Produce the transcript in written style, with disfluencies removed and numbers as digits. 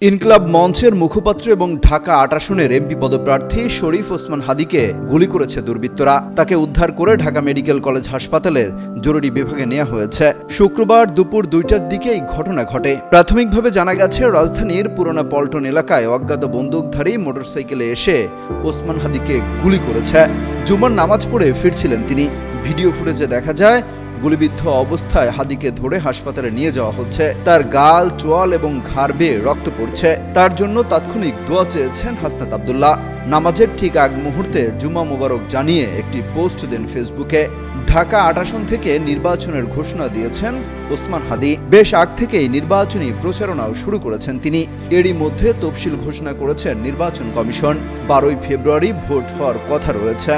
ইনকিলাব মঞ্চের মুখপাত্র এবং ঢাকা ৮ আসনের এমপি পদপ্রার্থী শরীফ ওসমান হাদীকে গুলি করেছে দুর্বৃত্তরা। তাকে উদ্ধার করে ঢাকা মেডিকেল কলেজ হাসপাতালের জরুরি বিভাগে নেওয়া হয়েছে। শুক্রবার দুপুর ২টার দিকে এই ঘটনা ঘটে। প্রাথমিকভাবে জানা গেছে, রাজধানীর পুরোনো পল্টন এলাকায় অজ্ঞাত বন্দুকধারী মোটরসাইকেলে এসে ওসমান হাদীকে গুলি করেছে। জুমার নামাজ পড়ে ফিরছিলেন তিনি। ভিডিও ফুটেজে দেখা যায়, গুলিবিদ্ধ অবস্থায় হাদীকে ধরে হাসপাতালে নিয়ে যাওয়া হচ্ছে। তার গাল, চোয়াল এবং ঘাড় বেয়ে রক্ত পড়ছে। তার জন্য তাৎক্ষণিক দোয়া চেয়েছেন হাসনাত আব্দুল্লাহ। নামাজের ঠিক আগ মুহূর্তে জুমা মোবারক জানিয়ে একটি পোস্ট দেন ফেসবুকে। ঢাকা ৮ আসন থেকে নির্বাচনের ঘোষণা দিয়েছেন ওসমান হাদী। বেশ আগ থেকেই নির্বাচনী প্রচারণাও শুরু করেছেন তিনি। এরই মধ্যে তফসিল ঘোষণা করেছেন নির্বাচন কমিশন। ১২ই ফেব্রুয়ারি ভোট হওয়ার কথা রয়েছে।